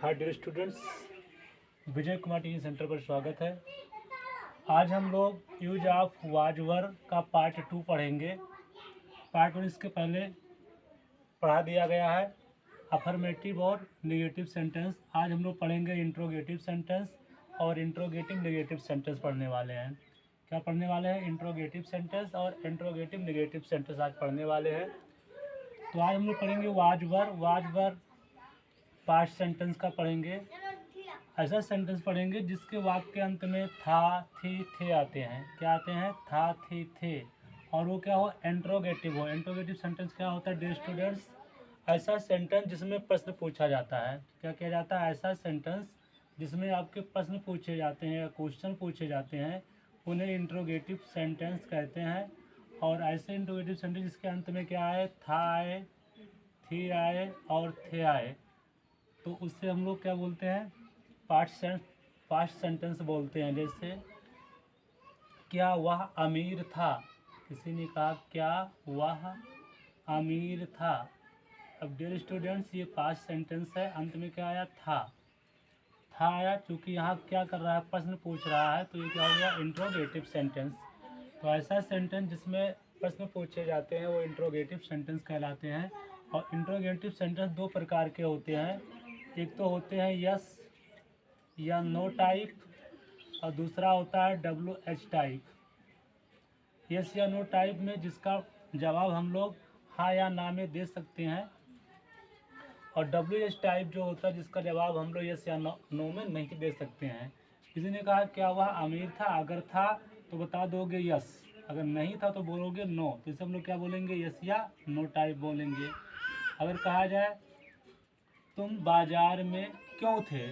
Hi dear students, Vijay Kumar teaching centre पर स्वागत है। आज हम लोग यूज ऑफ वाज वर का पार्ट 2 पढ़ेंगे। पार्ट 1 इसके पहले पढ़ा दिया गया है, अफर्मेटिव और नेगेटिव सेंटेंस। आज हम लोग पढ़ेंगे इंट्रोगेटिव सेंटेंस और इंट्रोगेटिव नेगेटिव सेंटेंस पढ़ने वाले हैं। क्या पढ़ने वाले हैं? इंट्रोगेटिव सेंटेंस और इंट्रोगेटिव नेगेटिव सेंटेंस आज पढ़ने वाले हैं। तो आज हम लोग पढ़ेंगे वाज वर पास्ट सेंटेंस का पढ़ेंगे। ऐसा सेंटेंस पढ़ेंगे जिसके वाक्य के अंत में था, थी, थे आते हैं। क्या आते हैं? था, थी, थे। और वो क्या हो? इंट्रोगेटिव हो। इंट्रोगेटिव सेंटेंस क्या होता है डियर स्टूडेंट्स? ऐसा सेंटेंस जिसमें प्रश्न पूछा जाता है। क्या किया जाता है? ऐसा सेंटेंस जिसमें आपके प्रश्न पूछे जाते हैं या क्वेश्चन पूछे जाते हैं, उन्हें इंट्रोगेटिव सेंटेंस कहते हैं। और ऐसे इंट्रोगेटिव सेंटेंस जिसके अंत में क्या आए? था आए, थी आए और थे आए, तो उससे हम लोग क्या बोलते हैं? पास्ट सेंटेंस बोलते हैं। जैसे क्या वह अमीर था? किसी ने कहा क्या वह अमीर था। अब डियर स्टूडेंट्स, ये पास्ट सेंटेंस है, अंत में क्या आया? था आया। चूँकि यहाँ क्या कर रहा है? प्रश्न पूछ रहा है, तो ये क्या हो गया? Interrogative sentence. तो ऐसा सेंटेंस जिसमें प्रश्न पूछे जाते हैं वो इंट्रोगेटिव सेंटेंस कहलाते हैं। और इंट्रोगेटिव सेंटेंस दो प्रकार के होते हैं। एक तो होते हैं यस या नो टाइप, और दूसरा होता है WH टाइप। यस या नो टाइप में जिसका जवाब हम लोग हाँ या ना में दे सकते हैं, और WH टाइप जो होता है जिसका जवाब हम लोग यस या नो में नहीं दे सकते हैं। किसी ने कहा क्या वह अमीर था? अगर था तो बता दोगे यस, अगर नहीं था तो बोलोगे नो। तो इसे हम लोग क्या बोलेंगे? यस या नो टाइप बोलेंगे। अगर कहा जाए तुम बाजार में क्यों थे?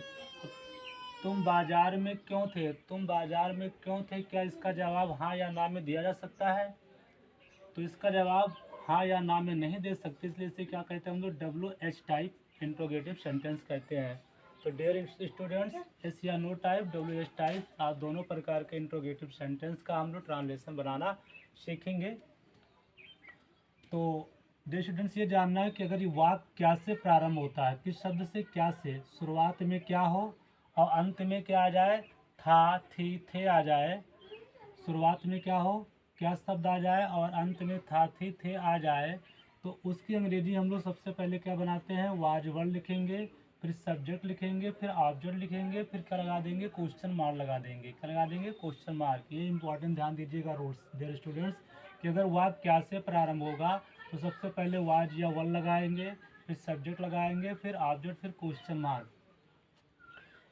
तुम बाजार में क्यों थे? तुम बाजार में क्यों थे, क्या इसका जवाब हाँ या ना में दिया जा सकता है? तो इसका जवाब हाँ या ना में नहीं दे सकते, इसलिए इसे क्या कहते हैं हम लोग? WH टाइप इंट्रोगेटिव सेंटेंस कहते हैं। तो डियर स्टूडेंट्स, यस या नो टाइप, WH टाइप, आप दोनों प्रकार के इंट्रोगेटिव सेंटेंस का हम लोग ट्रांसलेशन बनाना सीखेंगे। तो डियर स्टूडेंट्स, ये जानना है कि अगर ये वाक्य क्या से प्रारंभ होता है, किस शब्द से, क्या से, शुरुआत में क्या हो और अंत में क्या आ जाए? था, थी, थे आ जाए। शुरुआत में क्या हो? क्या शब्द आ जाए और अंत में था, थी, थे आ जाए, तो उसकी अंग्रेजी हम लोग सबसे पहले क्या बनाते हैं? वाज वर लिखेंगे, फिर सब्जेक्ट लिखेंगे, फिर ऑब्जेक्ट लिखेंगे, फिर क्या लगा देंगे? क्वेश्चन मार्क लगा देंगे। क्या लगा देंगे? Question mark. ये इंपॉर्टेंट ध्यान दीजिएगा रूल्स डियर स्टूडेंट्स, कि अगर वाक्य क्या से प्रारंभ होगा तो सबसे पहले वाज या वर लगाएंगे, फिर सब्जेक्ट लगाएंगे, फिर ऑब्जेक्ट, फिर क्वेश्चन मार्क।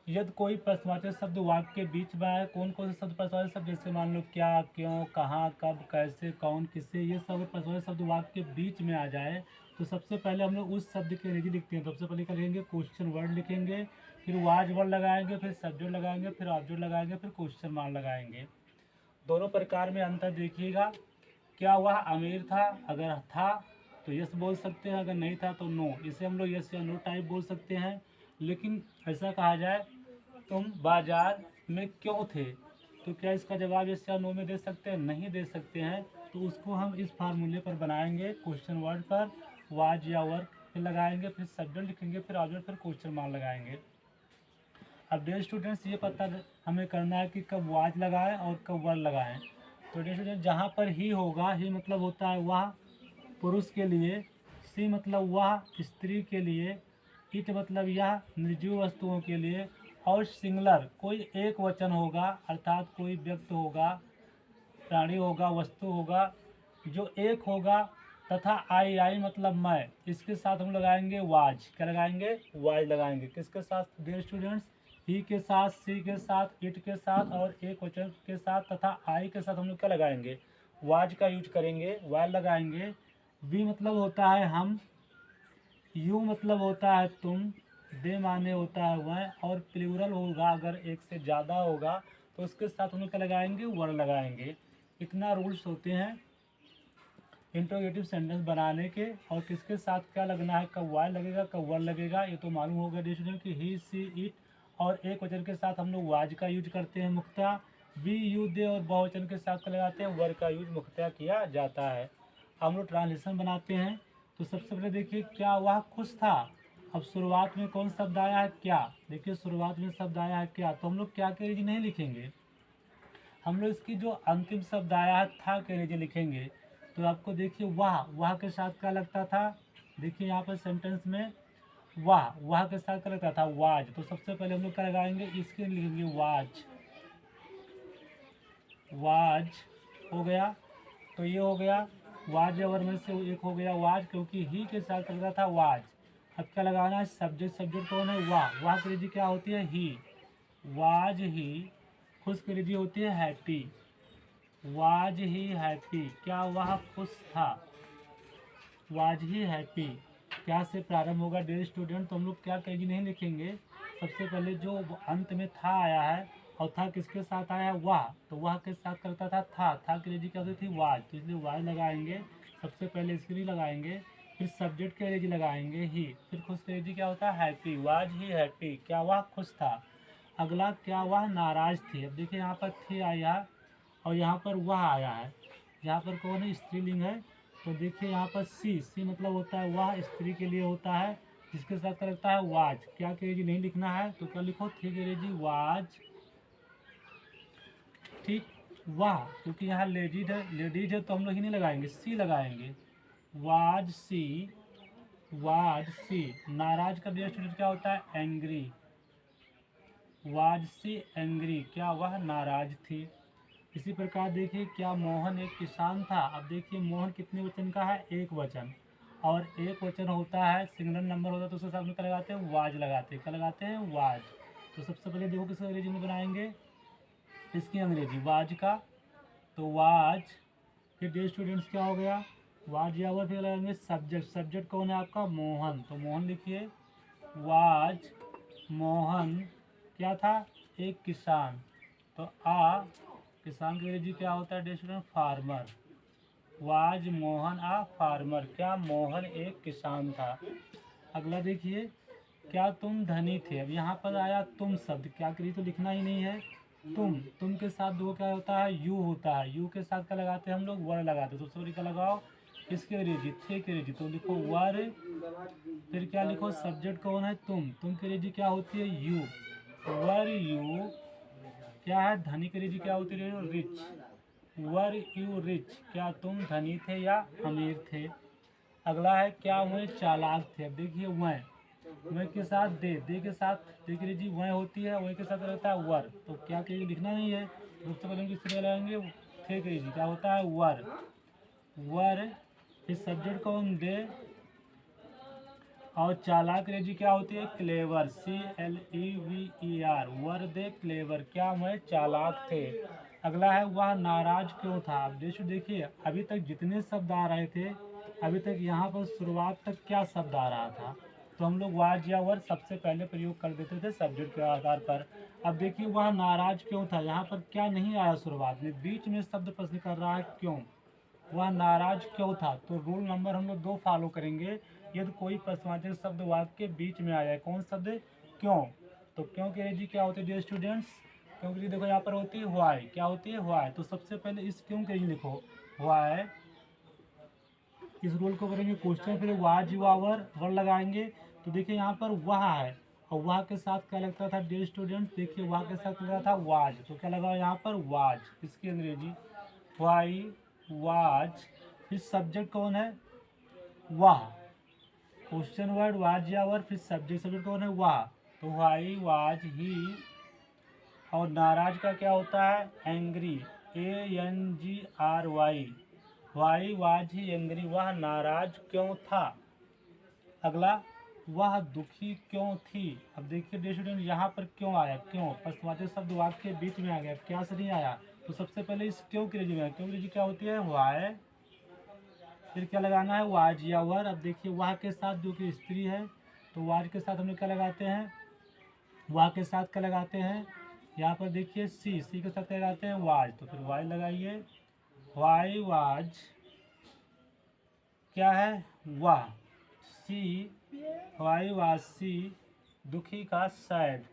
यदि कोई प्रश्नवाचक शब्द वाक्य के बीच में आए, कौन कौन से शब्द प्रश्नवाचक शब्द? जैसे मान लो क्या, क्यों, कहाँ, कब, कैसे, कौन, किससे, ये सब प्रश्नवाचक शब्द वाक्य के बीच में आ जाए तो सबसे पहले हम लोग उस शब्द की अंग्रेजी लिखते हैं। सबसे पहले क्या लिखेंगे? क्वेश्चन वर्ड लिखेंगे, फिर वाज वर्ड लगाएंगे, फिर सब्जेक्ट लगाएंगे, फिर ऑब्जेक्ट लगाएंगे, फिर क्वेश्चन मार्क लगाएंगे। दोनों प्रकार में अंतर देखिएगा। क्या वह अमीर था? अगर था तो यस बोल सकते हैं, अगर नहीं था तो नो। इसे हम लोग यस या नो टाइप बोल सकते हैं। लेकिन ऐसा कहा जाए तुम बाजार में क्यों थे, तो क्या इसका जवाब यस या नो में दे सकते हैं? नहीं दे सकते हैं। तो उसको हम इस फार्मूले पर बनाएंगे, क्वेश्चन वर्ड पर वाज या वर्क फिर लगाएंगे, फिर सब्जेक्ट लिखेंगे, फिर ऑब्जेक्ट, फिर क्वेश्चन मार्क लगाएंगे। अब डियर स्टूडेंट्स, ये पता हमें करना है कि कब वाज लगाएं और कब वर्ड लगाएं। तो डियर स्टूडेंट, जहाँ पर ही होगा, ही मतलब होता है वह पुरुष के लिए, सी मतलब वह स्त्री के लिए, इट मतलब यह निर्जीव वस्तुओं के लिए, और सिंगुलर कोई एक वचन होगा, अर्थात कोई व्यक्ति होगा, प्राणी होगा, वस्तु होगा जो एक होगा, तथा आई मतलब मैं, इसके साथ हम लगाएंगे वाज। क्या लगाएंगे? वाज लगाएंगे। किसके साथ डियर स्टूडेंट्स? ही के साथ, सी के साथ, इट के साथ और एक वचन के साथ तथा आई के साथ हम लोग क्या लगाएंगे? वाज का यूज करेंगे, वाज लगाएंगे। वी मतलब होता है हम, यू मतलब होता है तुम, दे माने होता है वह, और प्लूरल होगा अगर एक से ज़्यादा होगा तो उसके साथ हम लोग क्या लगाएंगे? वर लगाएंगे। इतना रूल्स होते हैं इंट्रोगेटिव सेंटेंस बनाने के। और किसके साथ क्या लगना है, कब वाई लगेगा, कब वर लगेगा, ये तो मालूम होगा स्टूडेंट कि ही, सी, इट, और एक वचन के साथ हम लोग वाज का यूज करते हैं मुख्यतः। वी, यू, दे और बहुवचन के साथ क्या लगाते हैं? वर का यूज मुख्यतः किया जाता है। हम लोग ट्रांसलेशन बनाते हैं। तो सबसे पहले देखिए, क्या वह खुश था? अब शुरुआत में कौन शब्द आया है, क्या। देखिए शुरुआत में शब्द आया है क्या, तो हम लोग क्या के लीजिए नहीं लिखेंगे, हम लोग इसकी जो अंतिम शब्द आया है था के लीजिए लिखेंगे। तो आपको देखिए वाह के साथ क्या लगता था, देखिए यहाँ पर सेंटेंस में वाह के साथ क्या लगता था, वाज। तो सबसे पहले हम लोग क्या लगाएंगे, इसके लिखेंगे वाज हो गया। तो ये हो गया वाज और में से एक हो गया वाज, क्योंकि ही के साथ लग रहा था वाज। अब क्या लगाना है, सब्जेक्ट कौन है, वाह के लीजिए क्या होती है, ही। वाज ही, खुश के लीजिए होती है हैप्पी। वाज ही हैप्पी, क्या वह खुश था। वाज ही हैप्पी, क्या से प्रारंभ होगा डियर स्टूडेंट, तो हम लोग क्या कहीं नहीं लिखेंगे। सबसे पहले जो अंत में था आया है, और था किसके साथ आया है, वाह। तो वाह के साथ करता था के लिए क्या होती थी, वाज। तो इसलिए वाज लगाएंगे, सबसे पहले इसके लिए लगाएंगे, फिर सब्जेक्ट के लिए लगाएंगे ही, फिर खुश के लिए क्या होता है, हैप्पी। वाज ही हैप्पी, क्या वह खुश था। अगला, क्या वह नाराज थी। अब देखिए यहाँ पर थी आया और यहाँ पर वह आया है, यहाँ पर कौन है, स्त्रीलिंग है। तो देखिए यहाँ पर सी मतलब होता है वह, स्त्री के लिए होता है, जिसके साथ क्या लगता है, वाज। क्या करेजी नहीं लिखना है, तो क्या लिखो, थी करेजी वाज, ठीक, वाह। क्योंकि यहाँ लेडीज है तो हम लोग ही नहीं लगाएंगे, सी लगाएंगे, वाज सी। नाराज का डियर स्टूडेंट क्या होता है, एंग्री। वाज सी एंग्री, क्या वह नाराज थी। इसी प्रकार देखिए, क्या मोहन एक किसान था। अब देखिए मोहन कितने वचन का है, एक वचन, और एक वचन होता है, सिंगुलर नंबर होता है, तो उसके साथ में क्या लगाते हैं, वाज लगाते हैं। क्या लगाते हैं, वाज। तो सबसे पहले देखो किस अंग्रेजी में बनाएंगे, इसकी अंग्रेजी वाज का, तो वाज। फिर डियर स्टूडेंट्स क्या हो गया, वाज या वर्ब, फिर लगाएंगे सब्जेक्ट कौन है आपका, मोहन। तो मोहन लिखिए, वाज मोहन क्या था, एक किसान। तो किसान की अंग्रेजी क्या होता है dear student, farmer. Was Mohan farmer, क्या मोहन एक किसान था। अगला देखिए, क्या तुम धनी थे। अब यहाँ पर आया तुम शब्द, क्या करिए तो लिखना ही नहीं है, तुम के साथ दो क्या होता है, यू होता है। यू के साथ क्या लगाते हैं हम लोग, वर लगाते हैं। तो सबसे क्या लगाओ, किसके अंग्रेजी, थे के अंग्रेजी, तो लिखो वर। फिर क्या लिखो, सब्जेक्ट कौन है, तुम की अंग्रेजी क्या होती है, यू। वर यू, क्या है, धनी की अंग्रेजी क्या होती है, रिच। वर यू रिच, क्या तुम धनी थे या अमीर थे। अगला है, क्या वह चालाक थे। अब देखिए वह के साथ दे के साथ दे की अंग्रेजी वह होती है, वह के साथ रहता है वर। तो क्या करिए लिखना नहीं है, सबसे पहले हम किस लगाएंगे, थे की अंग्रेजी क्या होता है, वर। फिर सब्जेक्ट कौन, दे, और चालाक अंग्रेजी क्या होती है, क्लेवर। CLEVER, वर दे क्लेवर, क्या वह चालाक थे। अगला है, वह नाराज क्यों था। अब देखिए अभी तक जितने शब्द आ रहे थे, अभी तक यहाँ पर शुरुआत तक क्या शब्द आ रहा था, तो हम लोग वाज या वर सबसे पहले प्रयोग कर देते थे सब्जेक्ट के आधार पर। अब देखिए वह नाराज क्यों था, यहाँ पर क्या नहीं आया शुरुआत में, बीच में शब्द प्रश्न कर रहा है क्यों, वह नाराज क्यों था। तो रूल नंबर हम लोग 2 फॉलो करेंगे, यदि कोई प्रश्नवाचक शब्द वाक्य के बीच में आ जाए, कौन शब्द, क्यों। तो क्यों की अंग्रेजी क्या होती है डियर स्टूडेंट्स, क्योंकि देखो यहाँ पर होती है व्हाई, क्या होती है, व्हाई। तो सबसे पहले इस क्यों के लिखो, व्हाई। इस रूल को करेंगे क्वेश्चन, फिर वाज वर लगाएंगे। तो देखिए यहाँ पर वह है, और वह के साथ क्या लगता था डियर स्टूडेंट्स, देखिए वह के साथ लगा था वाज, तो क्या लगा यहाँ पर, वाज। इसकी अंग्रेजी व्हाई, वाज। फिर सब्जेक्ट कौन है, वाह। क्वेश्चन वर्ड वाज या वर, फिर सब्जेक्ट कौन है, वाह। तो व्हाई वाज ही, और नाराज का क्या होता है, angry. ANGRY, why was he angry, वह नाराज क्यों था। अगला, वह दुखी क्यों थी। अब देखिए डियर स्टूडेंट यहाँ पर क्यों आया, क्यों प्रश्नवाचक शब्द वाक्य के बीच में आ गया, क्या से नहीं आया। तो सबसे पहले इस क्यों की अंग्रेजी में, क्यों की अंग्रेजी क्या होती है, व्हाई। फिर क्या लगाना है, वाज या वर। अब देखिए वाह के साथ जो कि स्त्री है, तो वाज के साथ हम लोग क्या लगाते हैं, वाह के साथ क्या लगाते हैं, यहाँ पर देखिए सी के साथ क्या लगाते हैं, वाज। तो फिर वाज लगाइए, वाई वाज, क्या है, वाह। सी, वाई वाज सी, दुखी का sad.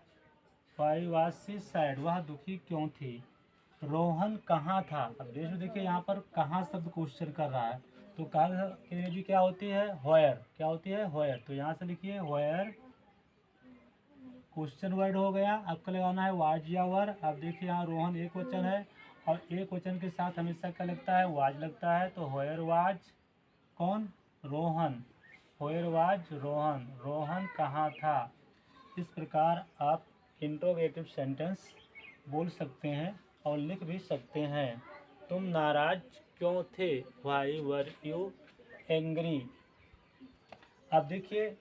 Why was she sad, वह दुखी क्यों थी। रोहन कहाँ था। अब देखिए यहाँ पर कहाँ शब्द क्वेश्चन कर रहा है, तो कहा कि अंग्रेजी क्या होती है, व्हेयर, क्या होती है, व्हेयर। तो यहाँ से लिखिए व्हेयर, क्वेश्चन वर्ड हो गया। आपको लगाना है वाज या वर। अब देखिए यहाँ रोहन एक वचन है और एक वचन के साथ हमेशा क्या लगता है, वाज लगता है। तो व्हेयर वाज कौन, रोहन, व्हेयर वाज रोहन, रोहन कहाँ था। इस प्रकार आप इंट्रोगेटिव सेंटेंस बोल सकते हैं और लिख भी सकते हैं। तुम नाराज क्यों थे, व्हाई वर यू एंग्री। अब देखिए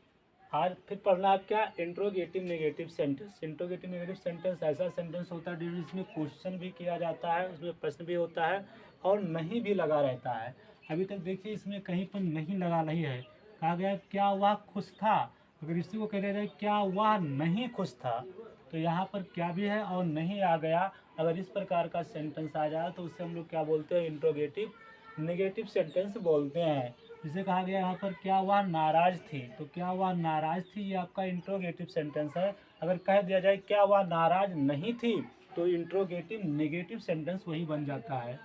आज फिर पढ़ना है क्या, interrogative negative sentence. Interrogative negative sentence ऐसा सेंटेंस होता है जिसमें क्वेश्चन भी किया जाता है, उसमें प्रश्न भी होता है और नहीं भी लगा रहता है। अभी तक देखिए इसमें कहीं पर नहीं लगा नहीं है। कहा गया क्या वह खुश था, अगर इसी को कह दिया जाए क्या वह नहीं खुश था, तो यहाँ पर क्या भी है और नहीं आ गया। अगर इस प्रकार का सेंटेंस आ जाए तो उससे हम लोग क्या बोलते हैं, इंट्रोगेटिव नेगेटिव सेंटेंस बोलते हैं। जिसे कहा गया यहाँ पर क्या वह नाराज थी, तो क्या वह नाराज थी ये आपका इंट्रोगेटिव सेंटेंस है। अगर कह दिया जाए क्या वह नाराज नहीं थी, तो इंट्रोगेटिव नेगेटिव सेंटेंस वही बन जाता है।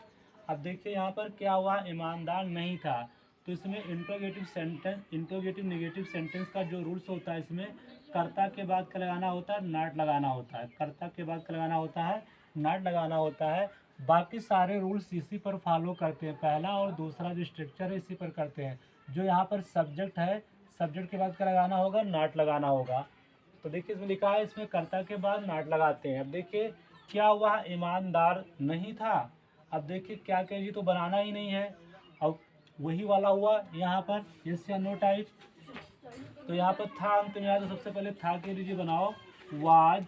अब देखिए यहाँ पर क्या वह ईमानदार नहीं था, तो इसमें interrogative sentence, interrogative negative sentence का जो रूल्स होता है, इसमें कर्ता के बाद क्या लगाना होता है, नॉट लगाना होता है। कर्ता के बाद क्या लगाना होता है, नॉट लगाना होता है। बाकी सारे रूल्स इसी पर फॉलो करते हैं, पहला और दूसरा जो स्ट्रक्चर है इसी पर करते हैं। जो यहाँ पर सब्जेक्ट है, सब्जेक्ट के बाद क्या लगाना होगा, नॉट लगाना होगा। तो देखिए इसमें लिखा है, इसमें कर्ता के बाद नॉट लगाते हैं। अब देखिए क्या वह ईमानदार नहीं था। अब देखिए क्या कह जी तो बनाना ही नहीं है, अब वही वाला हुआ यहाँ पर यस या नो टाइप। तो यहाँ पर था अंत में आया, तो सबसे पहले था के लीजिए बनाओ, वाज,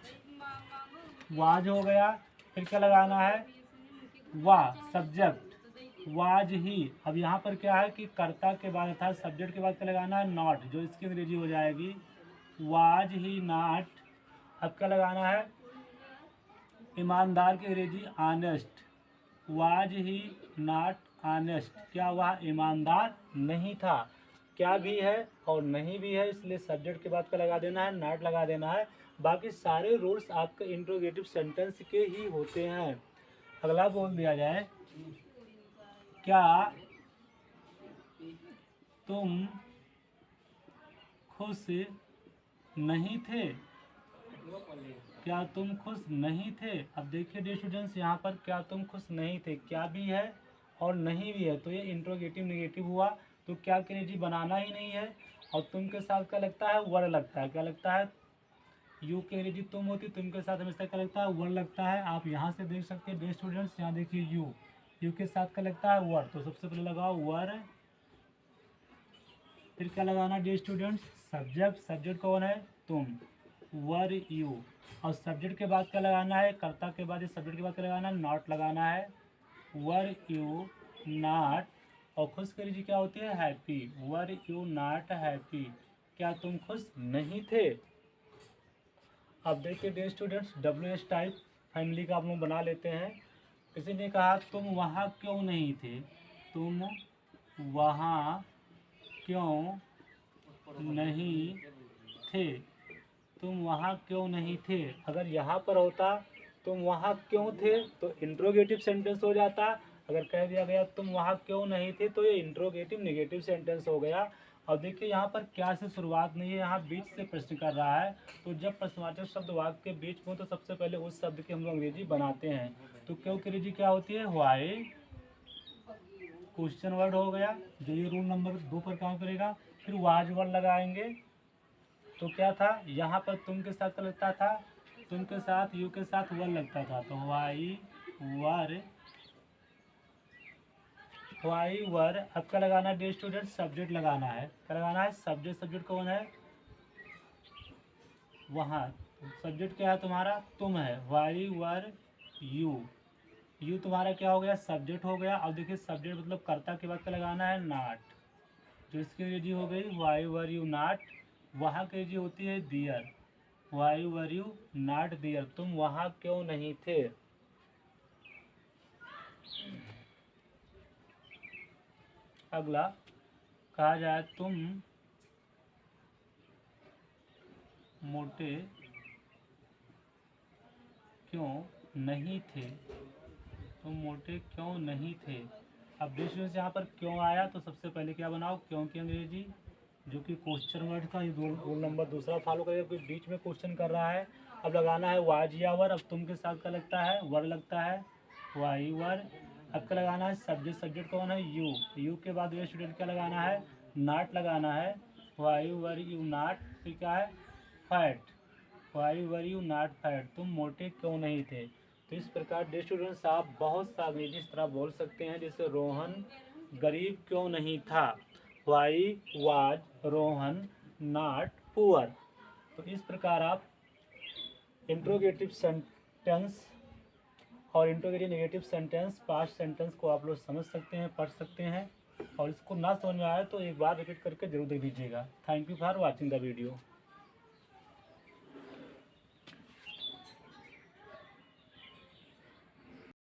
वाज हो गया। फिर क्या लगाना है, वाह, सब्जेक्ट, वाज ही। अब यहाँ पर क्या है कि कर्ता के बाद था, सब्जेक्ट के बाद क्या लगाना है, नॉट, जो इसकी अंग्रेजी हो जाएगी वाज ही नॉट। अब क्या लगाना है, ईमानदार की अंग्रेजी honest, was he not honest, क्या वह ईमानदार नहीं था। क्या भी है और नहीं भी है, इसलिए सब्जेक्ट के बाद क्या लगा देना है, नॉट लगा देना है। बाकी सारे रूल्स आपके इंट्रोगेटिव सेंटेंस के ही होते हैं। अगला बोल दिया जाए, क्या तुम खुश नहीं थे, क्या तुम खुश नहीं थे। अब देखिए डियर स्टूडेंट्स यहाँ पर क्या तुम खुश नहीं थे, क्या भी है और नहीं भी है, तो ये इंट्रोगेटिव नेगेटिव हुआ। तो क्या के जी बनाना ही नहीं है, और तुम के साथ क्या लगता है, वर लगता है। क्या लगता है, यू के अंग्रेजी तुम होती, तुम के साथ हमेशा क्या लगता है, वर लगता है। आप यहाँ से देख सकते हैं डियर स्टूडेंट्स, यहाँ देखिए यू, यू के साथ क्या लगता है, वर। तो सबसे पहले लगाओ वर। फिर क्या लगाना डियर स्टूडेंट्स, सब्जेक्ट, सब्जेक्ट कौन है, तुम, वर यू। और सब्जेक्ट के बाद क्या लगाना है, कर्ता के बाद, सब्जेक्ट के बाद क्या लगाना है, नॉट लगाना है, वर यू नॉट। और खुश के लिए क्या होती है, happy, were you not happy, क्या तुम खुश नहीं थे। अब देखिए dear students, W S type family का आप लोग बना लेते हैं। किसी ने कहा तुम वहाँ क्यों नहीं थे, तुम वहाँ क्यों नहीं थे, तुम वहाँ क्यों नहीं थे। अगर यहाँ पर होता तुम वहाँ क्यों थे तो इंट्रोगेटिव सेंटेंस हो जाता। अगर कह दिया गया तुम वहाँ क्यों नहीं थे तो ये इंट्रोगेटिव नेगेटिव सेंटेंस हो गया। और देखिए यहाँ पर क्या से शुरुआत नहीं है, यहाँ बीच से प्रश्न कर रहा है। तो जब प्रश्नवाचक शब्द वाक्य के बीच में, तो सबसे पहले उस शब्द की हम लोग अंग्रेजी बनाते हैं। तो क्यों की अंग्रेजी क्या होती है, व्हाई, क्वेश्चन वर्ड हो गया, जो ये रूल नंबर 2 पर काम करेगा। फिर वाज वर्ड लगाएंगे, तो क्या था यहाँ पर तुम के साथ लगता था, तुम के साथ यू के साथ वर लगता था, तो वाई वर, वाई वर। अब क्या लगाना है डियर स्टूडेंट, सब्जेक्ट लगाना है। क्या लगाना है, सब्जेक्ट, सब्जेक्ट कौन है, वहाँ, सब्जेक्ट क्या है तुम्हारा, तुम है, वाई वर यू, यू तुम्हारा क्या हो गया, सब्जेक्ट हो गया। अब देखिए सब्जेक्ट मतलब कर्ता के बाद क्या लगाना है, नॉट, जो इसकी अंग्रेजी हो गई वाई वर यू नॉट। वहाँ की अंग्रेजी होती है दियर, वाई वर यू नॉट दियर, तुम वहाँ क्यों नहीं थे। अगला कहा जाए तुम मोटे क्यों नहीं थे, तुम मोटे क्यों नहीं थे। अब डिस यहाँ पर क्यों आया, तो सबसे पहले क्या बनाओ, क्यों की अंग्रेजी जो कि क्वेश्चन वर्ड था, ये रूल नंबर दूसरा फॉलो करेगा, कोई बीच में क्वेश्चन कर रहा है। अब लगाना है वाज या वर। अब तुम के साथ क्या लगता है, वर लगता है, वाई वर। अब क्या लगाना है, सब्जेक्ट। सब्जेक्ट कौन है, यू। यू के बाद ये स्टूडेंट क्या लगाना है, नॉट लगाना है, वाई वर यू नॉट। फिर क्या है, fat, why were you not fat, तुम मोटे क्यों नहीं थे। तो इस प्रकार डे स्टूडेंट्स आप बहुत सा अंग्रेजी इस तरह बोल सकते हैं, जैसे रोहन गरीब क्यों नहीं था, why was Rohan not poor. तो इस प्रकार आप इंट्रोगेटिव सेंटेंस और interrogative negative sentence, past sentence को आप लोग समझ सकते हैं, पढ़ सकते हैं। और इसको ना समझ में आए तो एक बार रिपीट करके जरूर देख लीजिएगा। Thank you for watching the video.